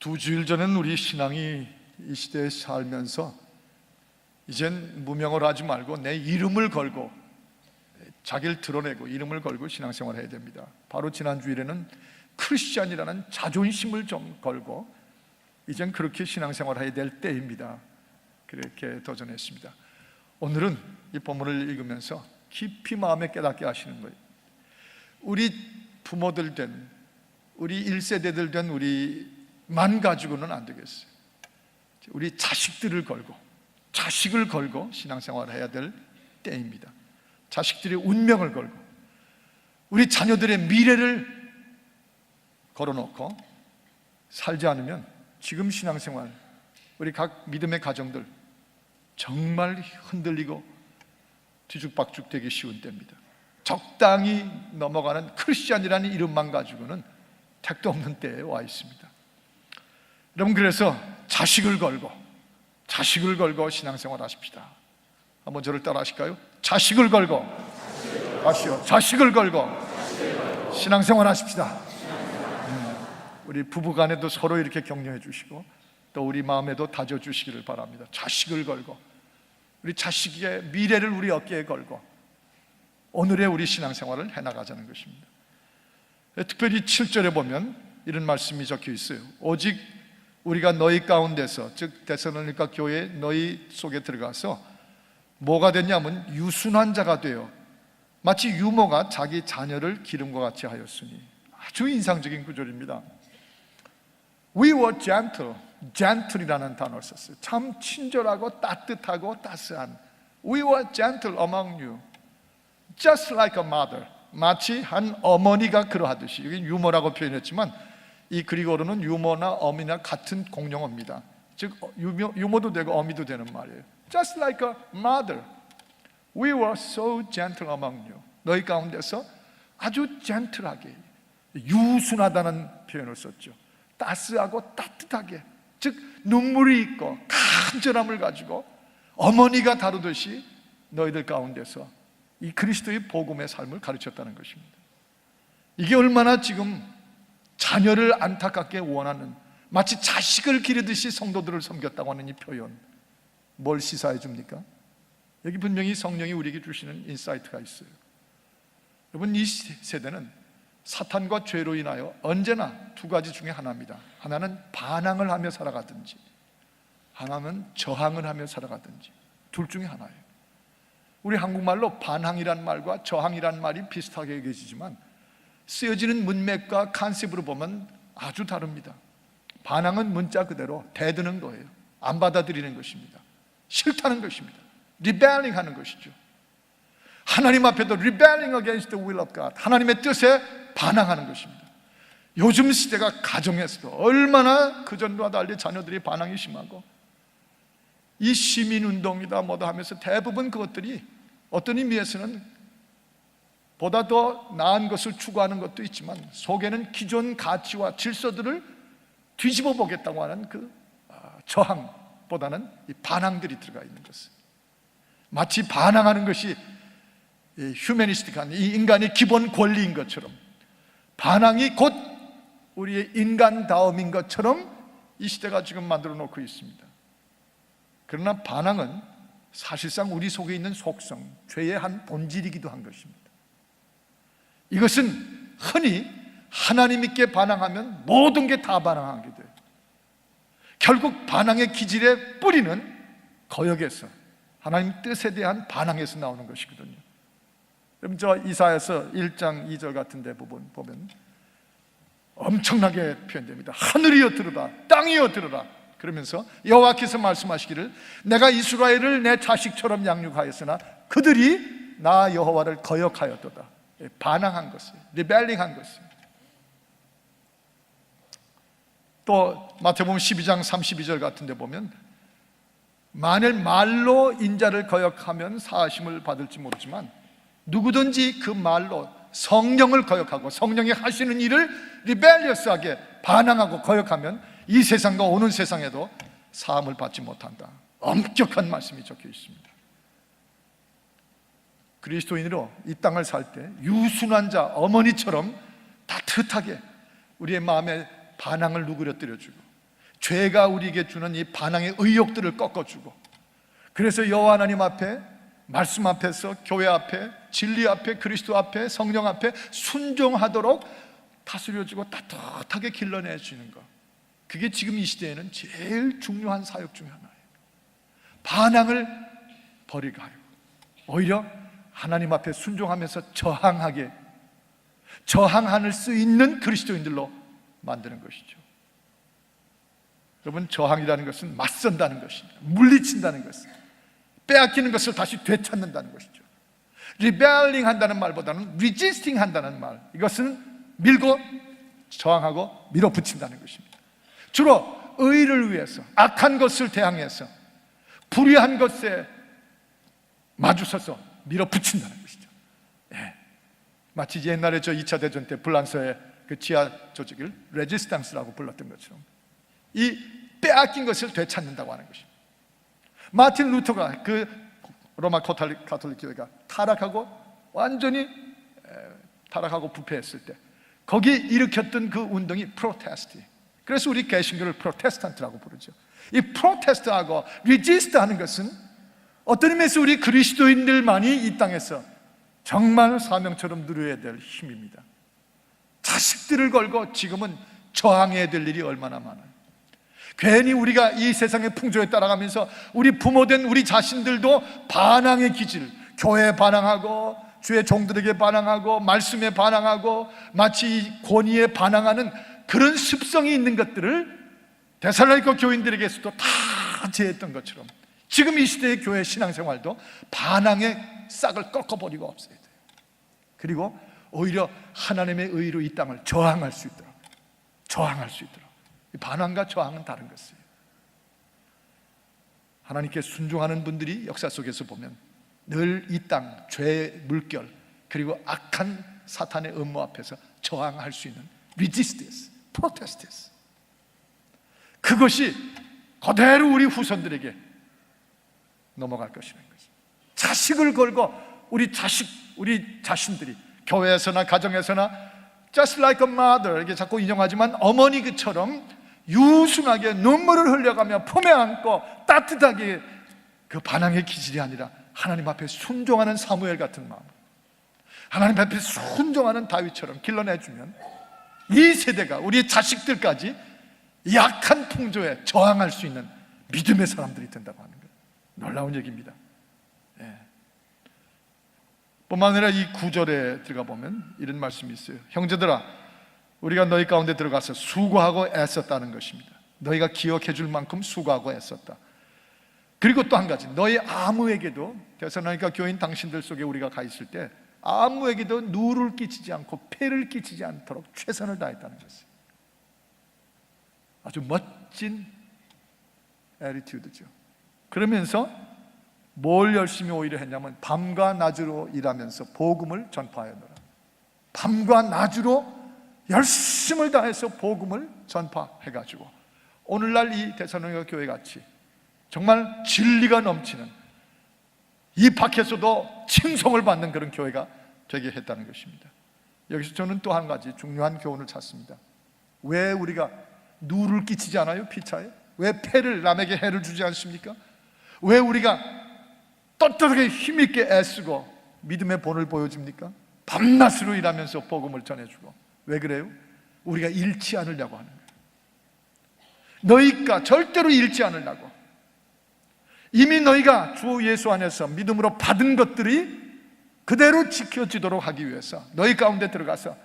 두 주일 전엔 우리 신앙이 이 시대에 살면서 이젠 무명을 하지 말고 내 이름을 걸고 자기를 드러내고 이름을 걸고 신앙생활을 해야 됩니다. 바로 지난 주일에는 크리스찬이라는 자존심을 좀 걸고 이젠 그렇게 신앙생활을 해야 될 때입니다. 그렇게 도전했습니다. 오늘은 이 본문을 읽으면서 깊이 마음에 깨닫게 하시는 거예요. 우리 부모들 된, 우리 1세대들 된 우리만 가지고는 안 되겠어요. 우리 자식들을 걸고, 자식을 걸고 신앙생활을 해야 될 때입니다. 자식들의 운명을 걸고 우리 자녀들의 미래를 걸어놓고 살지 않으면 지금 신앙생활, 우리 각 믿음의 가정들 정말 흔들리고 뒤죽박죽 되기 쉬운 때입니다. 적당히 넘어가는 크리스찬이라는 이름만 가지고는 택도 없는 때에 와 있습니다. 여러분, 그래서 자식을 걸고 신앙생활 하십시다. 한번 저를 따라 하실까요? 자식을 걸고 하시오. 자식을 걸고 신앙생활 하십시다. 우리 부부간에도 서로 이렇게 격려해 주시고 또 우리 마음에도 다져 주시기를 바랍니다. 자식을 걸고 우리 자식의 미래를 우리 어깨에 걸고 오늘의 우리 신앙생활을 해나가자는 것입니다. 특별히 7절에 보면 이런 말씀이 적혀 있어요. 오직 우리가 너희 가운데서, 즉 데살로니가 교회 너희 속에 들어가서 뭐가 됐냐면 유순한 자가 되어 마치 유모가 자기 자녀를 기름과 같이 하였으니. 아주 인상적인 구절입니다. We were gentle, gentle이라는 단어를 썼어요. 참 친절하고 따뜻하고 따스한. We were gentle among you, just like a mother. 마치 한 어머니가 그러하듯이. 여기 유모라고 표현했지만 이 그리고로는 유모나 어미나 같은 공용어입니다. 즉 유모도 되고 어미도 되는 말이에요. Just like a mother, we were so gentle among you. 너희 가운데서 아주 젠틀하게, 유순하다는 표현을 썼죠. 따스하고 따뜻하게, 즉 눈물이 있고 간절함을 가지고 어머니가 다루듯이 너희들 가운데서 이 그리스도의 복음의 삶을 가르쳤다는 것입니다. 이게 얼마나 지금 자녀를 안타깝게 원하는, 마치 자식을 기르듯이 성도들을 섬겼다고 하는 이 표현, 뭘 시사해 줍니까? 여기 분명히 성령이 우리에게 주시는 인사이트가 있어요. 여러분, 이 세대는 사탄과 죄로 인하여 언제나 두 가지 중에 하나입니다. 하나는 반항을 하며 살아가든지, 하나는 저항을 하며 살아가든지, 둘 중에 하나예요. 우리 한국말로 반항이란 말과 저항이란 말이 비슷하게 여겨지지만 쓰여지는 문맥과 컨셉으로 보면 아주 다릅니다. 반항은 문자 그대로 대드는 거예요. 안 받아들이는 것입니다. 싫다는 것입니다. rebelling 하는 것이죠. 하나님 앞에도 rebelling against the will of God, 하나님의 뜻에 반항하는 것입니다. 요즘 시대가 가정에서도 얼마나 그전과 달리 자녀들이 반항이 심하고, 이 시민운동이다 뭐다 하면서 대부분 그것들이 어떤 의미에서는 보다 더 나은 것을 추구하는 것도 있지만 속에는 기존 가치와 질서들을 뒤집어 보겠다고 하는 그 저항보다는 이 반항들이 들어가 있는 것은, 마치 반항하는 것이 휴머니스틱한 이 인간의 기본 권리인 것처럼, 반항이 곧 우리의 인간다움인 것처럼 이 시대가 지금 만들어 놓고 있습니다. 그러나 반항은 사실상 우리 속에 있는 속성, 죄의 한 본질이기도 한 것입니다. 이것은 흔히 하나님께 반항하면 모든 게 다 반항하게 돼요. 결국 반항의 기질의 뿌리는 거역에서, 하나님 뜻에 대한 반항에서 나오는 것이거든요. 여러분, 저 이사야서 1장 2절 같은 데 부분 보면 엄청나게 표현됩니다. 하늘이여 들으라, 땅이여 들으라. 그러면서 여호와께서 말씀하시기를 내가 이스라엘을 내 자식처럼 양육하였으나 그들이 나 여호와를 거역하였도다. 반항한 것을, 리벨링한 것을. 또 마태복음 12장 32절 같은 데 보면 만일 말로 인자를 거역하면 사하심을 받을지 모르지만 누구든지 그 말로 성령을 거역하고 성령이 하시는 일을 리벨리어스하게 반항하고 거역하면 이 세상과 오는 세상에도 사함을 받지 못한다. 엄격한 말씀이 적혀 있습니다. 그리스도인으로 이 땅을 살 때 유순한 자, 어머니처럼 따뜻하게 우리의 마음에 반항을 누그러뜨려주고 죄가 우리에게 주는 이 반항의 의욕들을 꺾어주고, 그래서 여호와 하나님 앞에, 말씀 앞에서, 교회 앞에, 진리 앞에, 그리스도 앞에, 성령 앞에 순종하도록 다스려주고 따뜻하게 길러내주는 것, 그게 지금 이 시대에는 제일 중요한 사역 중 하나예요. 반항을 버리고 오히려 하나님 앞에 순종하면서 저항할 수 있는 그리스도인들로 만드는 것이죠. 여러분, 저항이라는 것은 맞선다는 것입니다. 물리친다는 것은, 빼앗기는 것을 다시 되찾는다는 것이죠. rebelling 한다는 말보다는 resisting 한다는 말, 이것은 밀고 저항하고 밀어붙인다는 것입니다. 주로 의를 위해서, 악한 것을 대항해서, 불의한 것에 마주서서 밀어붙인다는 것이죠. 예. 마치 옛날에 저 2차 대전 때 프랑스의 그 지하 조직을 레지스탕스라고 불렀던 것처럼 이 빼앗긴 것을 되찾는다고 하는 것입니다. 마틴 루터가 그 로마 가톨릭 교회가 타락하고 완전히 타락하고 부패했을 때 거기 일으켰던 그 운동이 프로테스트. 그래서 우리 개신교를 프로테스탄트라고 부르죠. 이 프로테스트하고 리지스트 하는 것은 어떤 의미에서 우리 그리스도인들만이 이 땅에서 정말 사명처럼 누려야 될 힘입니다. 자식들을 걸고 지금은 저항해야 될 일이 얼마나 많아요. 괜히 우리가 이 세상의 풍조에 따라가면서 우리 부모된 우리 자신들도 반항의 기질, 교회에 반항하고 주의 종들에게 반항하고 말씀에 반항하고 마치 권위에 반항하는 그런 습성이 있는 것들을 데살로니가 교인들에게서도 다 제했던 것처럼 지금 이 시대의 교회 신앙생활도 반항의 싹을 꺾어버리고 없애야 돼요. 그리고 오히려 하나님의 의로 이 땅을 저항할 수 있도록, 반항과 저항은 다른 것이에요. 하나님께 순종하는 분들이 역사 속에서 보면 늘 이 땅 죄의 물결 그리고 악한 사탄의 음모 앞에서 저항할 수 있는 resistance, protestance, 그것이 그대로 우리 후손들에게 넘어갈 것이라는 거죠. 자식을 걸고 우리 자신들이 교회에서나 가정에서나 just like a mother, 이렇게 자꾸 인용하지만 어머니처럼 유순하게 눈물을 흘려가며 품에 안고 따뜻하게 그 반항의 기질이 아니라 하나님 앞에 순종하는 사무엘 같은 마음, 하나님 앞에 순종하는 다윗처럼 길러내주면 이 세대가, 우리 자식들까지 약한 풍조에 저항할 수 있는 믿음의 사람들이 된다고 하는 거예요. 놀라운 얘기입니다. 예. 뿐만 아니라 이 9절에 들어가 보면 이런 말씀이 있어요. 형제들아, 우리가 너희 가운데 들어가서 수고하고 애썼다는 것입니다. 너희가 기억해 줄 만큼 수고하고 애썼다. 그리고 또 한 가지, 너희 아무에게도, 데살로니가 교인 당신들 속에 우리가 가 있을 때 아무에게도 누를 끼치지 않고 폐를 끼치지 않도록 최선을 다했다는 것이에요. 아주 멋진 애티튜드죠. 그러면서 뭘 열심히 오히려 했냐면 밤과 낮으로 일하면서 복음을 전파하였노라. 밤과 낮으로 열심을 다해서 복음을 전파해가지고 오늘날 이 데살로니가 교회 같이 정말 진리가 넘치는, 이 밖에서도 칭송을 받는 그런 교회가 되게 했다는 것입니다. 여기서 저는 또 한 가지 중요한 교훈을 찾습니다. 왜 우리가 누를 끼치지 않아요? 피차에? 왜 남에게 해를 주지 않습니까? 왜 우리가 떳떳하게 힘있게 애쓰고 믿음의 본을 보여줍니까? 밤낮으로 일하면서 복음을 전해주고. 왜 그래요? 우리가 잃지 않으려고 하는 거예요. 너희가 절대로 잃지 않으려고. 이미 너희가 주 예수 안에서 믿음으로 받은 것들이 그대로 지켜지도록 하기 위해서 너희 가운데 들어가서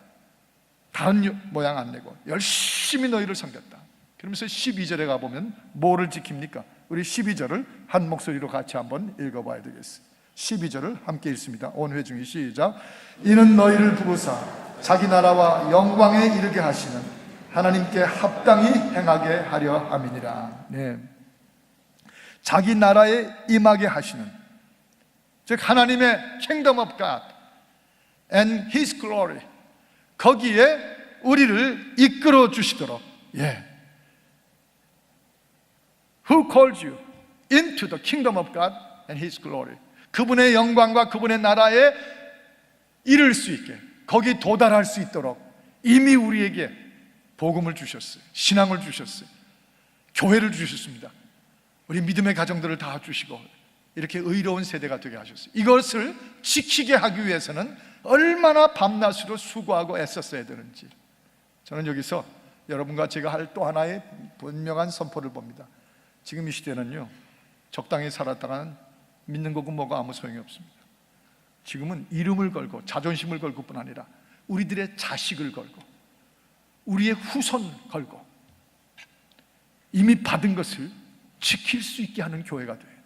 다른 모양 안 내고 열심히 너희를 섬겼다. 그러면서 12절에 가보면 뭐를 지킵니까? 우리 12절을 한 목소리로 같이 한번 읽어봐야 되겠어요. 12절을 함께 읽습니다. 온 회중이 시작. 이는 너희를 부르사 자기 나라와 영광에 이르게 하시는 하나님께 합당히 행하게 하려 함이니라. 네. 자기 나라에 임하게 하시는, 즉 하나님의 Kingdom of God and His glory, 거기에 우리를 이끌어 주시도록. Who called you into the Kingdom of God and His glory, 그분의 영광과 그분의 나라에 이를 수 있게, 거기 도달할 수 있도록 이미 우리에게 복음을 주셨어요. 신앙을 주셨어요. 교회를 주셨습니다. 우리 믿음의 가정들을 다 주시고 이렇게 의로운 세대가 되게 하셨어요. 이것을 지키게 하기 위해서는 얼마나 밤낮으로 수고하고 애썼어야 되는지, 저는 여기서 여러분과 제가 할 또 하나의 분명한 선포를 봅니다. 지금 이 시대는요, 적당히 살았다가는 믿는 거고 뭐가 아무 소용이 없습니다. 지금은 이름을 걸고 자존심을 걸고 뿐 아니라 우리들의 자식을 걸고 우리의 후손 걸고 이미 받은 것을 지킬 수 있게 하는 교회가 되어야 돼요.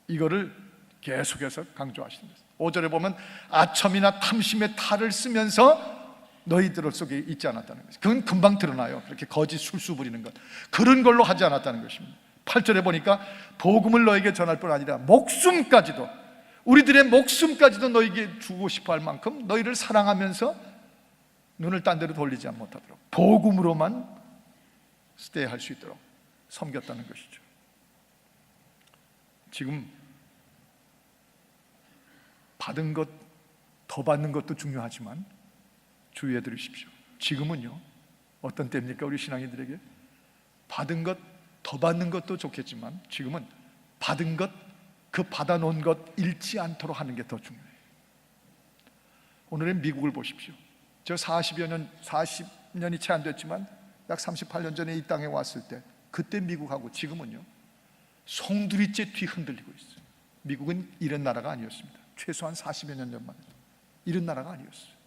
이거를 계속해서 강조하시는 거예요. 5절에 보면 아첨이나 탐심의 탈을 쓰면서 너희들 속에 있지 않았다는 것이죠. 그건 금방 드러나요. 그렇게 거짓 술수 부리는 것, 그런 걸로 하지 않았다는 것입니다. 8절에 보니까 복음을 너에게 전할 뿐 아니라 목숨까지도, 우리들의 목숨까지도 너에게 주고 싶어 할 만큼 너희를 사랑하면서 눈을 딴 데로 돌리지 못하도록 복음으로만 스테이할 수 있도록 섬겼다는 것이죠. 지금 받은 것, 더 받는 것도 중요하지만 주의해 들으십시오. 지금은요, 어떤 때입니까? 우리 신앙인들에게 받은 것, 더 받는 것도 좋겠지만 지금은 받은 것, 그 받아놓은 것 잃지 않도록 하는 게 더 중요해요. 오늘의 미국을 보십시오. 저 40년이 채 안 됐지만 약 38년 전에 이 땅에 왔을 때, 그때 미국하고 지금은요, 송두리째 뒤 흔들리고 있어요. 미국은 이런 나라가 아니었습니다. 최소한 40여 년 전만 해도 이런 나라가 아니었어요.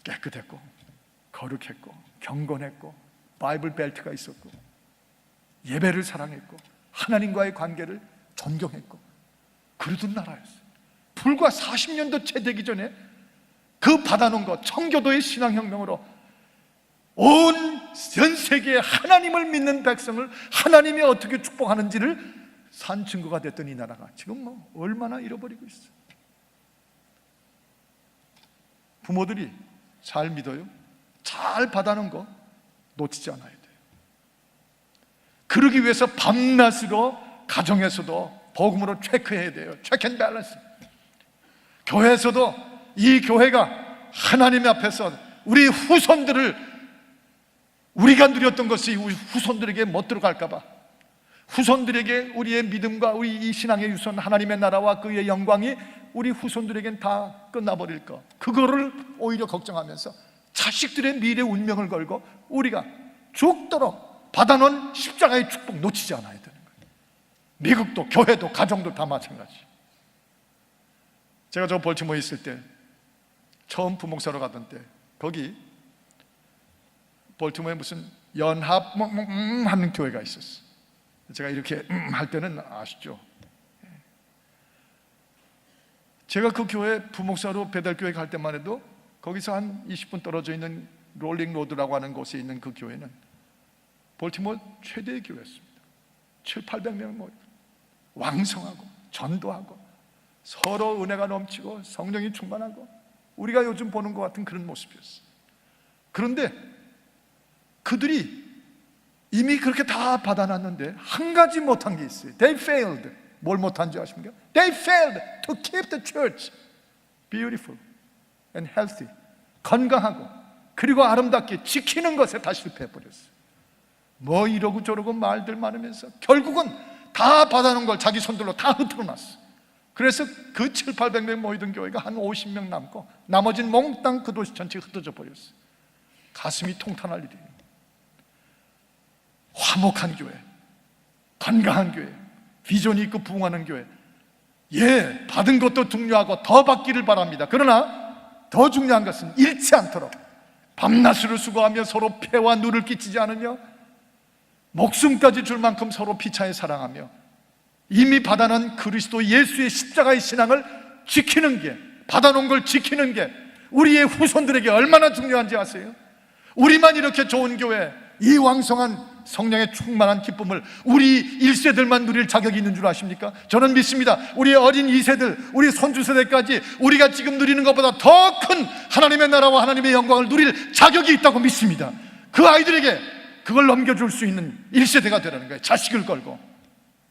깨끗했고 거룩했고 경건했고 바이블 벨트가 있었고 예배를 사랑했고 하나님과의 관계를 존경했고 그러던 나라였어요. 불과 40년도 채 되기 전에 그 받아놓은 것, 청교도의 신앙혁명으로 온 전 세계에 하나님을 믿는 백성을 하나님이 어떻게 축복하는지를 산 증거가 됐던 이 나라가 지금 뭐 얼마나 잃어버리고 있어요. 부모들이 잘 믿어요. 잘 받아놓은 거 놓치지 않아야 돼요. 그러기 위해서 밤낮으로 가정에서도 복음으로 체크해야 돼요. 체크 앤 밸런스. 교회에서도 이 교회가 하나님 앞에서 우리 후손들을, 우리가 누렸던 것이 우리 후손들에게 못 들어갈까 봐, 후손들에게 우리의 믿음과 우리 이 신앙의 유선 하나님의 나라와 그의 영광이 우리 후손들에겐 다 끝나버릴 거, 그거를 오히려 걱정하면서 자식들의 미래 운명을 걸고 우리가 죽도록 받아놓은 십자가의 축복 놓치지 않아야 되는 거예요. 미국도 교회도 가정도 다 마찬가지. 제가 저 볼티모어에 있을 때, 처음 부목사로 가던 때, 거기 볼티모어에 무슨 연합 하는 교회가 있었어요. 제가 이렇게 할 때는 아시죠? 제가 그 교회 부목사로 배달교회 갈 때만 해도 거기서 한 20분 떨어져 있는 롤링 로드라고 하는 곳에 있는 그 교회는 볼티모어 최대의 교회였습니다. 700~800명 모이고 왕성하고 전도하고 서로 은혜가 넘치고 성령이 충만하고 우리가 요즘 보는 것 같은 그런 모습이었어요. 그런데 그들이 이미 그렇게 다 받아놨는데 한 가지 못한 게 있어요. They failed. 뭘 못한지 아십니까? They failed to keep the church beautiful and healthy. 건강하고 그리고 아름답게 지키는 것에 다 실패해버렸어요. 뭐 이러고 저러고 말들 많으면서 결국은 다 받아놓은 걸 자기 손들로 다 흩어놨어. 그래서 그 700~800명 모이던 교회가 한 50명 남고 나머지는 몽땅 그 도시 전체에 흩어져 버렸어요. 가슴이 통탄할 일이에요. 화목한 교회, 건강한 교회, 비전이 있고 부흥하는 교회, 예, 받은 것도 중요하고 더 받기를 바랍니다. 그러나 더 중요한 것은 잃지 않도록 밤낮으로 수고하며 서로 폐와 누를 끼치지 않으며 목숨까지 줄 만큼 서로 피차에 사랑하며 이미 받아놓은 그리스도 예수의 십자가의 신앙을 지키는 게, 받아놓은 걸 지키는 게 우리의 후손들에게 얼마나 중요한지 아세요? 우리만 이렇게 좋은 교회, 이 왕성한 성령의 충만한 기쁨을 우리 1세들만 누릴 자격이 있는 줄 아십니까? 저는 믿습니다. 우리 어린 2세들, 우리 손주 세대까지 우리가 지금 누리는 것보다 더 큰 하나님의 나라와 하나님의 영광을 누릴 자격이 있다고 믿습니다. 그 아이들에게 그걸 넘겨줄 수 있는 1세대가 되라는 거예요. 자식을 걸고,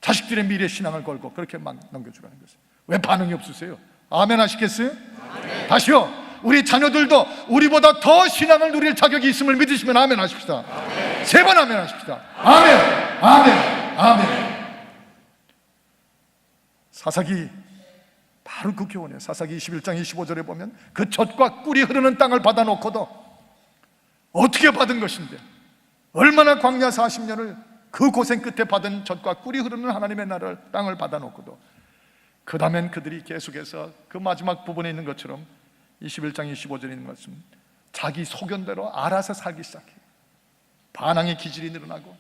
자식들의 미래 신앙을 걸고 그렇게 막 넘겨주라는 거예요. 왜 반응이 없으세요? 아멘 하시겠어요? 아멘. 다시요. 우리 자녀들도 우리보다 더 신앙을 누릴 자격이 있음을 믿으시면 아멘 하십시다. 세 번 아멘 하십시다. 아멘, 아멘, 아멘. 사사기 바로 그 교훈이에요. 사사기 21장 25절에 보면 그 젖과 꿀이 흐르는 땅을 받아놓고도 어떻게 받은 것인데, 얼마나 광야 40년을 그 고생 끝에 받은 젖과 꿀이 흐르는 하나님의 나라를, 땅을 받아놓고도 그 다음엔 그들이 계속해서 그 마지막 부분에 있는 것처럼 21장 25절에 있는 것은 자기 소견대로 알아서 살기 시작해요. 반항의 기질이 늘어나고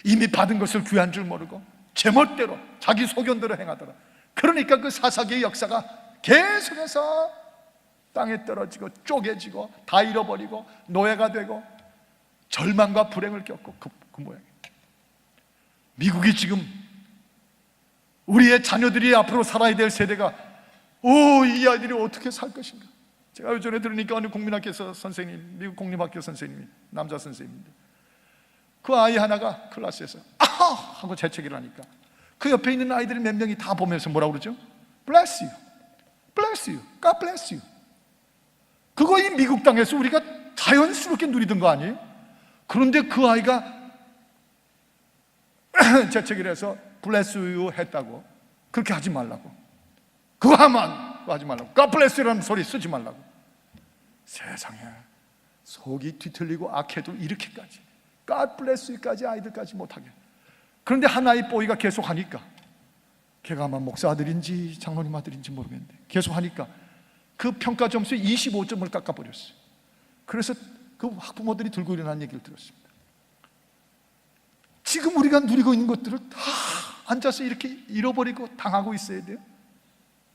이미 받은 것을 귀한 줄 모르고 제멋대로 자기 소견대로 행하더라. 그러니까 그 사사기의 역사가 계속해서 땅에 떨어지고 쪼개지고 다 잃어버리고 노예가 되고 절망과 불행을 겪고 그 모양이에요. 미국이 지금 우리의 자녀들이 앞으로 살아야 될 세대가 이 아이들이 어떻게 살 것인가. 제가 요전에 들으니까 어느 국민학교 선생님, 미국 공립학교 선생님이 남자 선생님인데 그 아이 하나가 클래스에서 아하! 하고 재채기를 하니까 그 옆에 있는 아이들이 몇 명이 다 보면서 뭐라고 그러죠? Bless you, bless you, God bless you. 그거 이 미국 땅에서 우리가 자연스럽게 누리던 거 아니에요? 그런데 그 아이가 재채기를 해서 bless you 했다고. 그렇게 하지 말라고. 그거 하지 말라고. God bless you라는 소리 쓰지 말라고. 세상에, 속이 뒤틀리고 악해도 이렇게까지 God bless you까지 아이들까지 못하게. 그런데 하나의 뽀이가 계속 하니까, 걔가 아마 목사 아들인지 장로님 아들인지 모르겠는데 계속 하니까 그 평가 점수 25점을 깎아버렸어요. 그래서 그 학부모들이 들고 일어난 얘기를 들었습니다. 지금 우리가 누리고 있는 것들을 다 앉아서 이렇게 잃어버리고 당하고 있어야 돼요?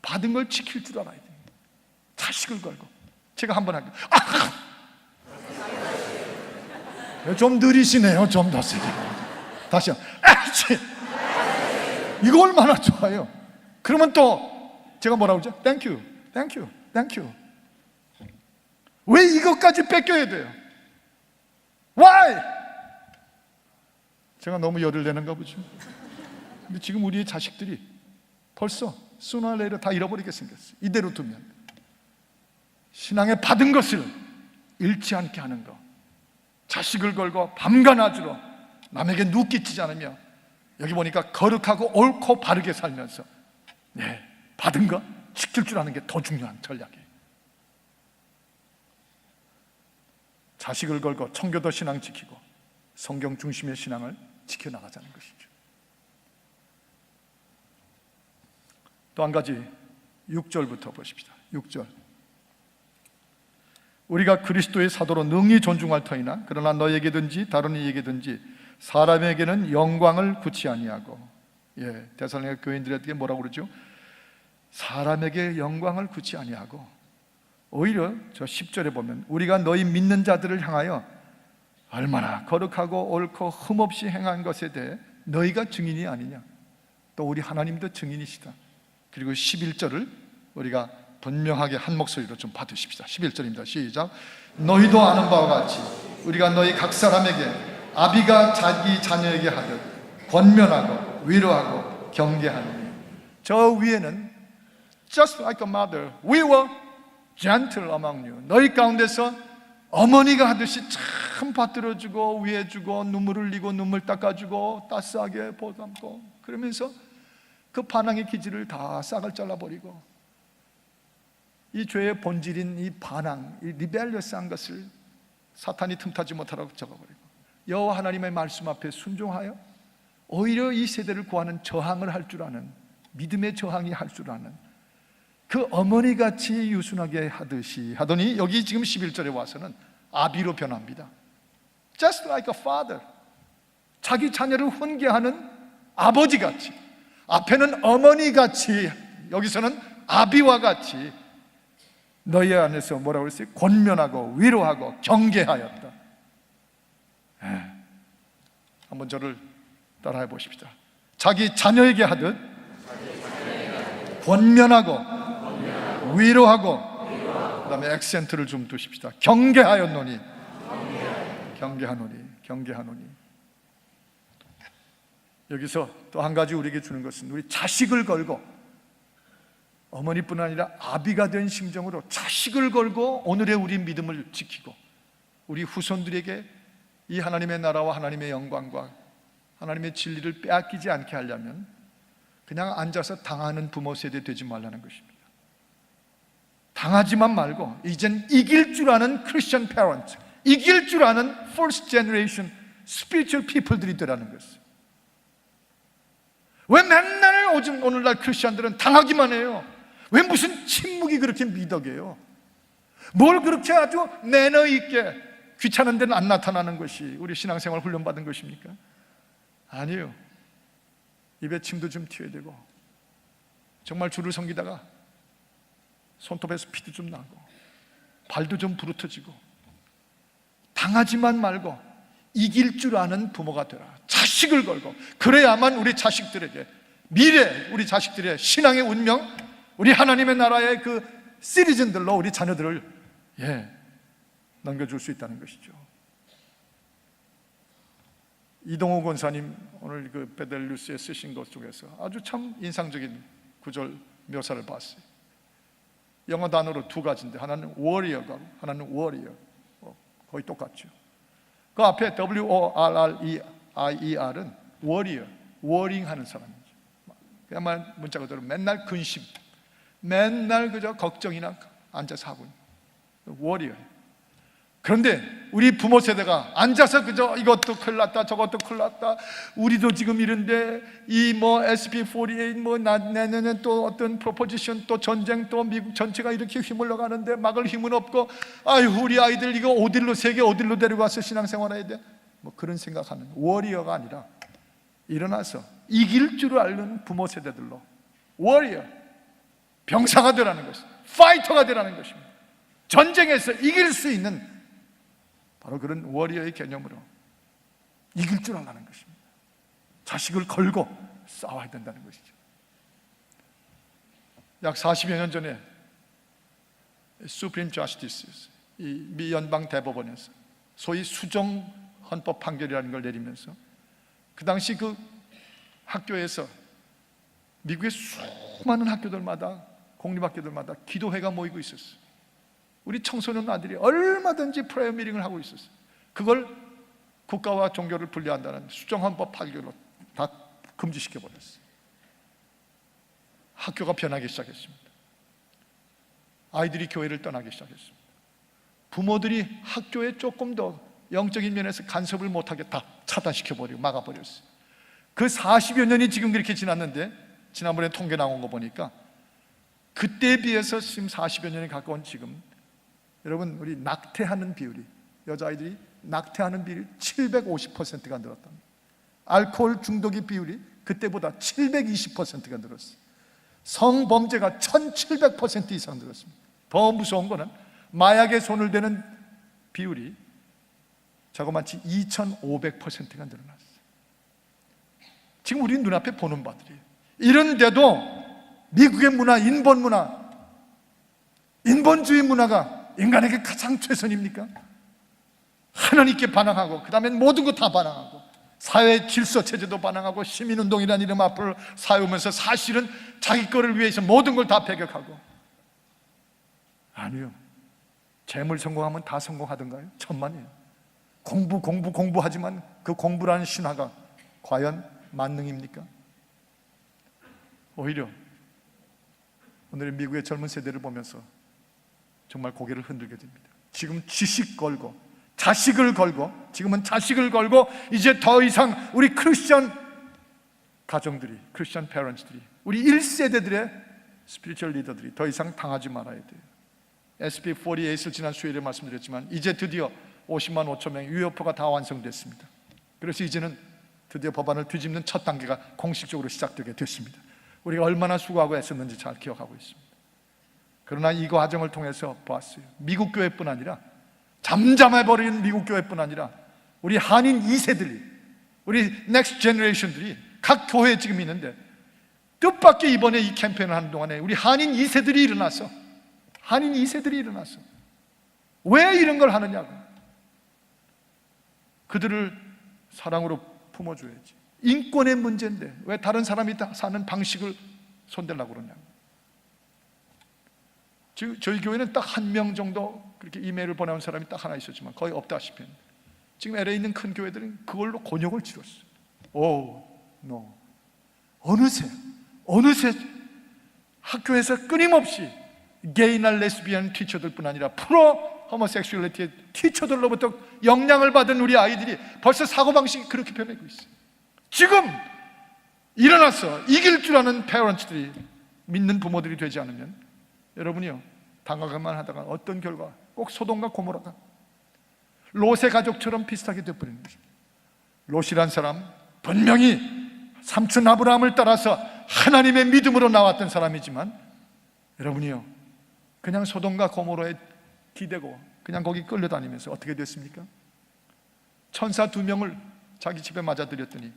받은 걸 지킬 줄 알아야 돼요. 자식을 걸고. 제가 한번 할게요. 좀 느리시네요. 좀 더 세게. 다시요. 이거 얼마나 좋아요. 그러면 또 제가 뭐라고 그러죠? Thank you, thank you, thank you. 왜 이것까지 뺏겨야 돼요? Why? 제가 너무 열을 내는가 보죠. 근데 지금 우리의 자식들이 벌써 sooner or later 다 잃어버리게 생겼어요. 이대로 두면 신앙에 받은 것을 잃지 않게 하는 것, 자식을 걸고 밤과 낮으로 남에게 누끼치지 않으며, 여기 보니까 거룩하고 옳고 바르게 살면서 받은 것 지킬 줄 아는 게 더 중요한 전략이에요. 자식을 걸고 청교도 신앙 지키고 성경 중심의 신앙을 지켜나가자는 것이죠. 또 한 가지 6절부터 보십시다. 6절. 우리가 그리스도의 사도로 능히 존중할 터이나 그러나 너에게든지 다른 이에게든지 사람에게는 영광을 굳이 아니하고, 데살로니가 교인들에게 뭐라고 그러죠? 사람에게 영광을 굳이 아니하고, 오히려 저 10절에 보면 우리가 너희 믿는 자들을 향하여 얼마나 거룩하고 옳고 흠없이 행한 것에 대해 너희가 증인이 아니냐. 또 우리 하나님도 증인이시다. 그리고 11절을 우리가 분명하게 한 목소리로 좀 받으십시다. 11절입니다. 시작. 너희도 아는 바와 같이 우리가 너희 각 사람에게 아비가 자기 자녀에게 하듯 권면하고 위로하고 경계하느니. 저 위에는 just like a mother, we were gentle among you. 너희 가운데서 어머니가 하듯이 참 받들어주고 위해주고 눈물을 흘리고 눈물 닦아주고 따스하게 보담고, 그러면서 그 반항의 기질을 다 싹을 잘라버리고 이 죄의 본질인 이 반항, 이 리벨리어스한 것을 사탄이 틈타지 못하라고 적어버리고 여호와 하나님의 말씀 앞에 순종하여 오히려 이 세대를 구하는 저항을 할 줄 아는, 믿음의 저항이 할 줄 아는 그 어머니같이 유순하게 하듯이 하더니, 여기 지금 11절에 와서는 아비로 변합니다. Just like a father. 자기 자녀를 훈계하는 아버지같이, 앞에는 어머니같이, 여기서는 아비와 같이 너희 안에서 뭐라고 그랬어요? 권면하고 위로하고 경계하였다. 한번 저를 따라해 보십시다. 자기 자녀에게 하듯 권면하고 위로하고, 그 다음에 액센트를 좀 두십시다. 경계하였노니, 경계하노니. 여기서 또 한 가지 우리에게 주는 것은 우리 자식을 걸고 어머니뿐 아니라 아비가 된 심정으로 자식을 걸고 오늘의 우리 믿음을 지키고 우리 후손들에게 이 하나님의 나라와 하나님의 영광과 하나님의 진리를 빼앗기지 않게 하려면 그냥 앉아서 당하는 부모 세대 되지 말라는 것입니다. 당하지만 말고 이젠 이길 줄 아는 크리스천 페런트, 이길 줄 아는 first generation spiritual people들이 되라는 것이에요. 왜 맨날 오늘날 크리스천들은 당하기만 해요? 왜 무슨 침묵이 그렇게 미덕이에요? 뭘 그렇게 아주 매너 있게 귀찮은 데는 안 나타나는 것이 우리 신앙생활 훈련받은 것입니까? 아니에요. 입에 침도 좀 튀어야 되고 정말 주를 섬기다가 손톱에서 피도 좀 나고 발도 좀 부르터지고 당하지만 말고 이길 줄 아는 부모가 되라. 자식을 걸고, 그래야만 우리 자식들에게 미래, 우리 자식들의 신앙의 운명, 우리 하나님의 나라의 그 시리즌들로 우리 자녀들을 넘겨줄 수 있다는 것이죠. 이동호 권사님 오늘 그 베델뉴스에 쓰신 것 중에서 아주 참 인상적인 구절 묘사를 봤어요. 영어 단어로 두 가지인데 하나는 warrior가 하나는 warrior, 거의 똑같죠. 그 앞에 W-O-R-R-E-I-E-R은 warrior, warring 하는 사람이죠. 그야말로 문자 그대로 맨날 근심, 맨날 그저 걱정이나 앉아서 하고 있는 warrior. 그런데 우리 부모 세대가 앉아서 그저 이것도 큰일 났다 저것도 큰일 났다, 우리도 지금 이런데 이 SB48 내년에 또 어떤 프로포지션 또 전쟁 또 미국 전체가 이렇게 휘물러 가는데 막을 힘은 없고, 아유 우리 아이들 이거 어디로 세계 어디로 데려가서 신앙생활 해야 돼? 그런 생각하는 워리어가 아니라 일어나서 이길 줄 아는 부모 세대들로 워리어, 병사가 되라는 것입니다. 파이터가 되라는 것입니다. 전쟁에서 이길 수 있는 바로 그런 워리어의 개념으로 이길 줄 알라는 것입니다. 자식을 걸고 싸워야 된다는 것이죠. 약 40여 년 전에 Supreme Justice, 이 미 연방 대법원에서 소위 수정 헌법 판결이라는 걸 내리면서 그 당시 그 학교에서 미국의 수많은 학교들마다 공립학교들마다 기도회가 모이고 있었어요. 우리 청소년 아들이 얼마든지 프레어 미팅을 하고 있었어요. 그걸 국가와 종교를 분리한다는 수정헌법 판결로 다 금지시켜버렸어요. 학교가 변하기 시작했습니다. 아이들이 교회를 떠나기 시작했습니다. 부모들이 학교에 조금 더 영적인 면에서 간섭을 못하게 다 차단시켜버리고 막아버렸어요. 그 40여 년이 지금 그렇게 지났는데 지난번에 통계 나온 거 보니까 그때에 비해서 지금 40여 년이 가까운 지금 여러분 우리 낙태하는 비율이, 여자아이들이 낙태하는 비율이 750%가 늘었답니다. 알코올 중독의 비율이 그때보다 720%가 늘었어요. 성범죄가 1700% 이상 늘었습니다. 더 무서운 거는 마약에 손을 대는 비율이 자그마치 2500%가 늘어났어요. 지금 우리 눈앞에 보는 바들이에요. 이런데도 미국의 문화, 인본주의 문화가 인간에게 가장 최선입니까? 하나님께 반항하고 그 다음에 모든 거 다 반항하고 사회 질서 체제도 반항하고 시민운동이라는 이름 앞을 사용하면서 사실은 자기 거를 위해서 모든 걸 다 배격하고. 아니요, 재물 성공하면 다 성공하던가요? 천만이에요. 공부하지만 그 공부라는 신화가 과연 만능입니까? 오히려 오늘의 미국의 젊은 세대를 보면서 정말 고개를 흔들게 됩니다. 지금 지식 걸고 자식을 걸고, 지금은 자식을 걸고 이제 더 이상 우리 크리스천 가정들이, 크리스천 페런츠들이, 우리 1세대들의 스피리추얼 리더들이 더 이상 당하지 말아야 돼요. SB48을 지난 수요일에 말씀드렸지만 이제 드디어 50만 5천 명의 유효표가 다 완성됐습니다. 그래서 이제는 드디어 법안을 뒤집는 첫 단계가 공식적으로 시작되게 됐습니다. 우리가 얼마나 수고하고 애썼는지 잘 기억하고 있습니다. 그러나 이 과정을 통해서 보았어요. 미국 교회뿐 아니라, 잠잠해버린 미국 교회뿐 아니라 우리 한인 2세들이, 우리 넥스트 제너레이션들이 각 교회에 지금 있는데 뜻밖의 이번에 이 캠페인을 하는 동안에 우리 한인 2세들이 일어나서 왜 이런 걸 하느냐고, 그들을 사랑으로 품어줘야지. 인권의 문제인데 왜 다른 사람이 다 사는 방식을 손대려고 그러냐고. 지금 저희 교회는 딱 한 명 정도 그렇게 이메일을 보내온 사람이 딱 하나 있었지만 거의 없다시피 했는데, 지금 LA에 있는 큰 교회들은 그걸로 곤욕을 치렀어요. 오, 노. 어느새 학교에서 끊임없이 게이나 레스비언 티처들뿐 아니라 프로 호모섹슈얼리티의 티처들로부터 영향을 받은 우리 아이들이 벌써 사고방식이 그렇게 변하고 있어요. 지금 일어나서 이길 줄 아는 페어런츠들이, 믿는 부모들이 되지 않으면 여러분이요, 당하기만 하다가 어떤 결과, 꼭 소돔과 고모라가 롯의 가족처럼 비슷하게 되어버리는 것입니다. 롯이란 사람 분명히 삼촌 아브라함을 따라서 하나님의 믿음으로 나왔던 사람이지만, 여러분이요, 그냥 소돔과 고모라에 기대고 그냥 거기 끌려다니면서 어떻게 됐습니까? 천사 2명을 자기 집에 맞아들였더니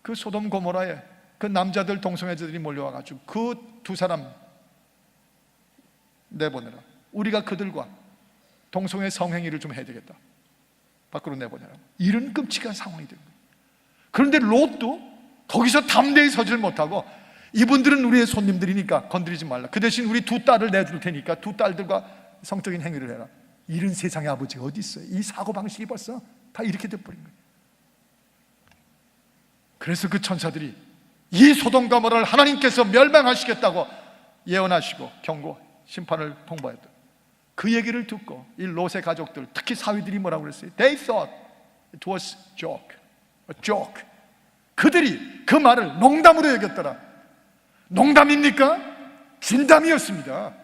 그 소돔 고모라에 그 남자들 동성애자들이 몰려와가지고 그 2사람 내보내라, 우리가 그들과 동성애 성행위를 좀 해야 되겠다, 밖으로 내보내라, 이런 끔찍한 상황이 된 거예요. 그런데 롯도 거기서 담대히 서질 못하고, 이분들은 우리의 손님들이니까 건드리지 말라, 그 대신 우리 2 딸을 내줄 테니까 2 딸들과 성적인 행위를 해라. 이런 세상의 아버지가 어디 있어요? 이 사고방식이 벌써 다 이렇게 돼버린 거예요. 그래서 그 천사들이 이 소돔과 고모라를 하나님께서 멸망하시겠다고 예언하시고 경고, 심판을 통보했다. 그 얘기를 듣고 이 롯의 가족들, 특히 사위들이 뭐라고 그랬어요? They thought it was a joke. 그들이 그 말을 농담으로 여겼더라. 농담입니까? 진담이었습니다.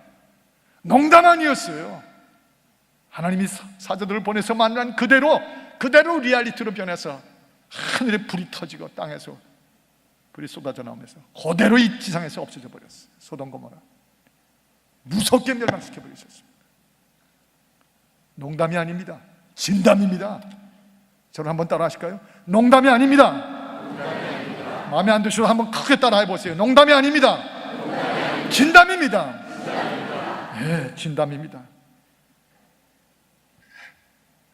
농담 아니었어요. 하나님이 사자들을 보내서 만난 그대로 리얼리티로 변해서 하늘에 불이 터지고 땅에서 불이 쏟아져 나오면서 그대로 이 지상에서 없어져 버렸어요. 소돔 고모라 무섭게 멸망시켜 버리셨습니다. 농담이 아닙니다. 진담입니다. 저를 한번 따라 하실까요? 농담이 아닙니다. 마음에 안 드셔도 한번 크게 따라 해보세요. 농담이 아닙니다. 진담입니다. 예, 진담입니다.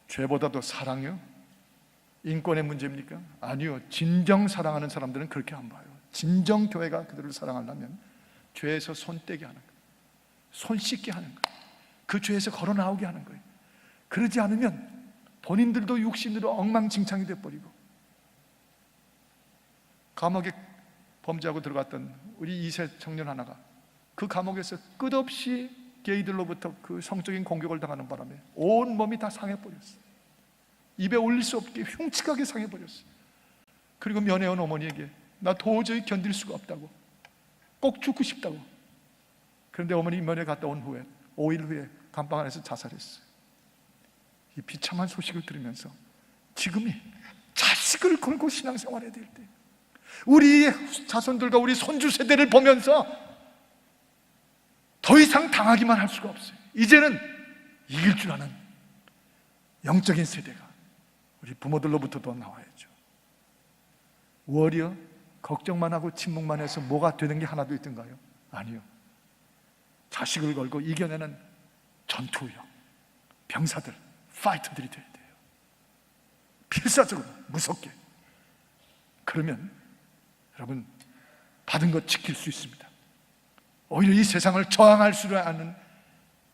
죄보다도 사랑이요? 인권의 문제입니까? 아니요. 진정 사랑하는 사람들은 그렇게 안 봐요. 진정 교회가 그들을 사랑하려면 죄에서 손 떼게 하는 거예요. 손 씻게 하는 거예요. 그 죄에서 걸어 나오게 하는 거예요. 그러지 않으면 본인들도 육신으로 엉망진창이 돼버리고, 감옥에 범죄하고 들어갔던 우리 2세 청년 하나가 그 감옥에서 끝없이 게이들로부터 그 성적인 공격을 당하는 바람에 온 몸이 다 상해버렸어요. 입에 올릴 수 없게 흉측하게 상해버렸어요. 그리고 면회원 어머니에게 나 도저히 견딜 수가 없다고, 꼭 죽고 싶다고. 그런데 어머니 면회 갔다 온 후에 5일 후에 감방 안에서 자살했어요. 이 비참한 소식을 들으면서 지금이 자식을 걸고 신앙생활해야 될 때, 우리 자손들과 우리 손주 세대를 보면서 더 이상 당하기만 할 수가 없어요. 이제는 이길 줄 아는 영적인 세대가 우리 부모들로부터도 나와야죠. 워리어 걱정만 하고 침묵만 해서 뭐가 되는 게 하나도 있던가요? 아니요. 자식을 걸고 이겨내는 전투력, 병사들, 파이터들이 돼야 돼요. 필사적으로 무섭게. 그러면 여러분 받은 것 지킬 수 있습니다. 오히려 이 세상을 저항할 수 아는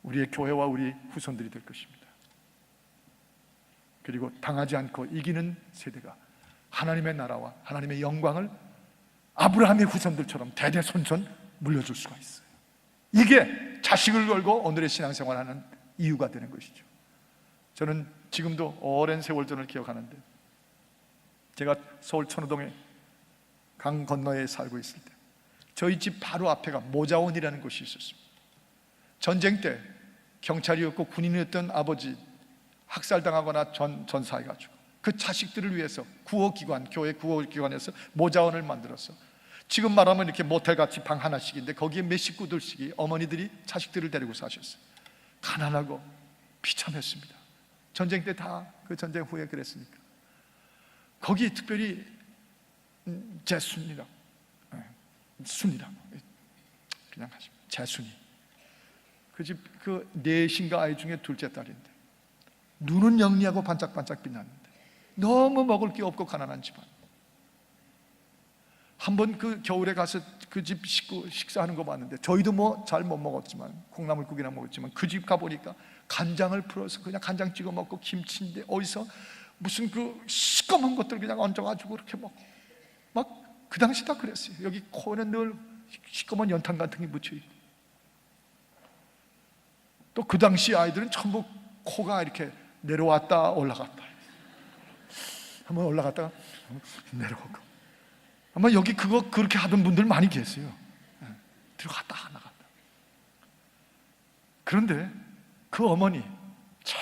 우리의 교회와 우리 후손들이 될 것입니다. 그리고 당하지 않고 이기는 세대가 하나님의 나라와 하나님의 영광을 아브라함의 후손들처럼 대대손손 물려줄 수가 있어요. 이게 자식을 걸고 오늘의 신앙생활하는 이유가 되는 것이죠. 저는 지금도 오랜 세월 전을 기억하는데, 제가 서울 천호동에 강 건너에 살고 있을 때 저희 집 바로 앞에가 모자원이라는 곳이 있었습니다. 전쟁 때 경찰이었고 군인이었던 아버지 학살당하거나 전사해가지고 그 자식들을 위해서 구호기관, 교회 구호기관에서 모자원을 만들었어. 지금 말하면 이렇게 모텔같이 방 하나씩인데 거기에 몇 식구들씩이 어머니들이 자식들을 데리고 사셨어요. 가난하고 비참했습니다. 전쟁 때 다 그 전쟁 후에 그랬으니까. 거기 특별히 제순이라고, 순이라고 그냥 하시면 제순이, 그 집 그 넷인가 아이 중에 둘째 딸인데 눈은 영리하고 반짝반짝 빛나는데 너무 먹을 게 없고 가난한 집안. 한번 그 겨울에 가서 그 집 식구 식사하는 거 봤는데, 저희도 뭐 잘 못 먹었지만 콩나물국이나 먹었지만 그 집 가보니까 간장을 풀어서 그냥 간장 찍어 먹고, 김치인데 어디서 무슨 그 시꺼먼 것들 그냥 얹어가지고 그렇게 먹고, 막 그 당시 다 그랬어요. 여기 코에는 늘 시꺼먼 연탄 같은 게 묻혀있고, 또 그 당시 아이들은 전부 코가 이렇게 내려왔다 올라갔다, 한번 올라갔다가 내려오고, 아마 여기 그거 그렇게 하던 분들 많이 계세요. 들어갔다 나갔다. 그런데 그 어머니, 참,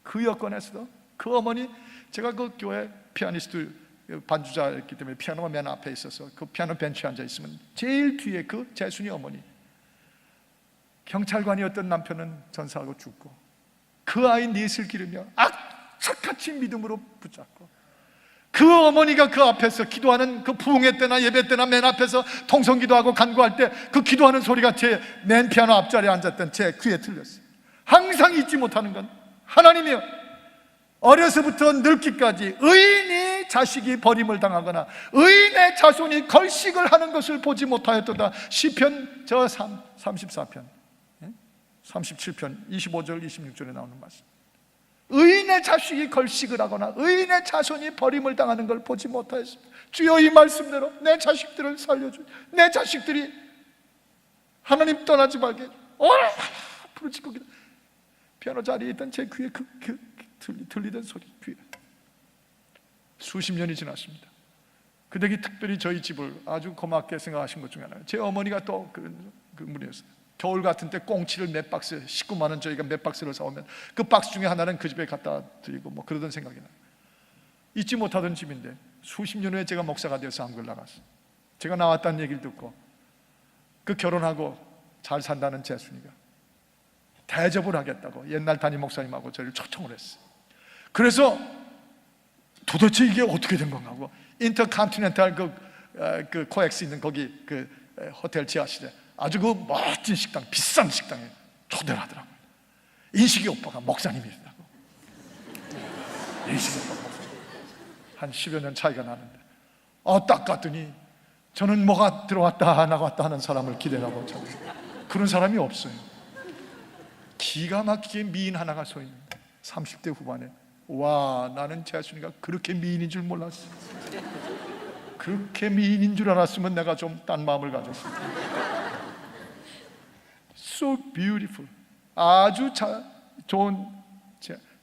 그 여건에서도 그 어머니, 제가 그 교회 피아니스트 반주자였기 때문에 피아노가 맨 앞에 있어서 그 피아노 벤치에 앉아 있으면 제일 뒤에 그 재순이 어머니, 경찰관이었던 남편은 전사하고 죽고 그 아이 넷을 기르며 악착같이 믿음으로 붙잡고, 그 어머니가 그 앞에서 기도하는 그 부흥회 때나 예배 때나 맨 앞에서 통성기도하고 간구할 때 그 기도하는 소리가 제 맨 피아노 앞자리에 앉았던 제 귀에 들렸어요. 항상 잊지 못하는 건, 하나님이여, 어려서부터 늙기까지 의인이 자식이 버림을 당하거나 의인의 자손이 걸식을 하는 것을 보지 못하였도다. 시편 저 34편 37편 25절 26절에 나오는 말씀. 의인의 자식이 걸식을 하거나 의인의 자손이 버림을 당하는 걸 보지 못하였습니다. 주여, 이 말씀대로 내 자식들을 살려주, 내 자식들이 하나님 떠나지 말게 얼마나 부르짖고 기도. 피아노 자리에 있던 제 귀에 들리던 소리, 귀에. 수십 년이 지났습니다. 그 댁이 특별히 저희 집을 아주 고맙게 생각하신 것 중에 하나예요. 제 어머니가 또 그 분이었어요. 겨울 같은 때 꽁치를 몇 박스, 19만 원 저희가 몇 박스를 사오면 그 박스 중에 하나는 그 집에 갖다 드리고 뭐 그러던 생각이 나요. 잊지 못하던 집인데 수십 년 후에 제가 목사가 되어서 한국을 나갔어요. 제가 나왔다는 얘기를 듣고 그 결혼하고 잘 산다는 재순이가 대접을 하겠다고 옛날 담임 목사님하고 저를 초청을 했어요. 그래서 도대체 이게 어떻게 된 건가 하고 인터컨티넨탈 그 코엑스 있는 거기 그 호텔 지하실에 아주 그 멋진 식당, 비싼 식당에 초대를 하더라고요. 인식이 오빠가 목사님이라고. 인식이 오빠가 목사님. 한 10여 년 차이가 나는데 딱 갔더니 저는 뭐가 들어왔다 나갔다 하는 사람을 기대하고 그런 사람이 없어요. 기가 막히게 미인 하나가 서 있는데 30대 후반에, 와, 나는 재순이가 그렇게 미인인 줄 몰랐어. 그렇게 미인인 줄 알았으면 내가 좀 딴 마음을 가졌어. So beautiful. 아주 좋은,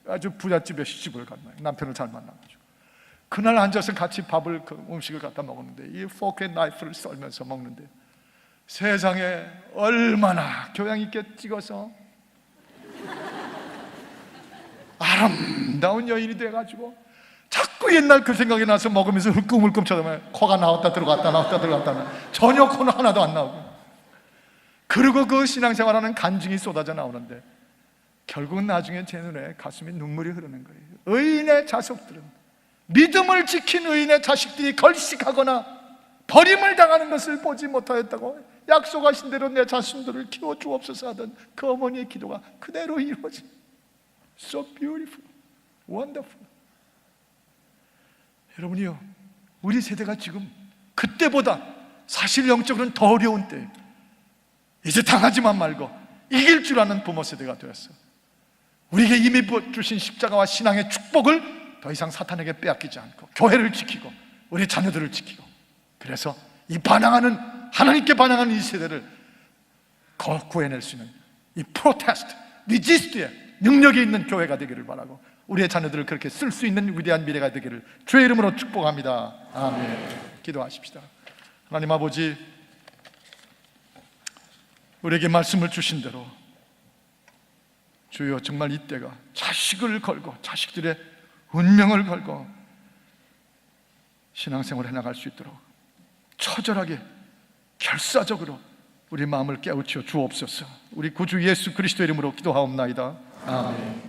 아주 부잣집에 시집을 갔나요. 남편을 잘 만나가지고 그날 앉아서 같이 밥을, 그 음식을 갖다 먹었는데 이 포크 앤 나이프를 썰면서 먹는데 세상에 얼마나 교양 있게 찍어서 아름다운 여인이 돼가지고 자꾸 옛날 그 생각이 나서 먹으면서 흘끔흘끔 쳐다보면 코가 나왔다 들어갔다 나왔다 들어갔다, 전혀 코는 하나도 안 나오고. 그리고 그 신앙생활하는 간증이 쏟아져 나오는데 결국은 나중에 제 눈에 가슴에 눈물이 흐르는 거예요. 의인의 자식들은, 믿음을 지킨 의인의 자식들이 걸식하거나 버림을 당하는 것을 보지 못하였다고 약속하신 대로 내 자손들을 키워 주옵소서 하던 그 어머니의 기도가 그대로 이루어진. So beautiful, wonderful. 여러분이요, 우리 세대가 지금 그때보다 사실 영적으로는 더 어려운 때, 이제 당하지만 말고 이길 줄 아는 부모 세대가 되었어. 우리에게 이미 주신 십자가와 신앙의 축복을 더 이상 사탄에게 빼앗기지 않고 교회를 지키고 우리 자녀들을 지키고, 그래서 이 반항하는, 하나님께 반항하는 이 세대를 구해낼 수 있는 이 프로테스트, 리지스트의 능력이 있는 교회가 되기를 바라고, 우리의 자녀들을 그렇게 쓸 수 있는 위대한 미래가 되기를 주의 이름으로 축복합니다. 아멘. 기도하십시다. 하나님 아버지, 우리에게 말씀을 주신 대로 주여, 정말 이때가 자식을 걸고 자식들의 운명을 걸고 신앙생활을 해나갈 수 있도록 처절하게 결사적으로 우리 마음을 깨우쳐 주옵소서. 우리 구주 예수 그리스도 이름으로 기도하옵나이다. 아멘.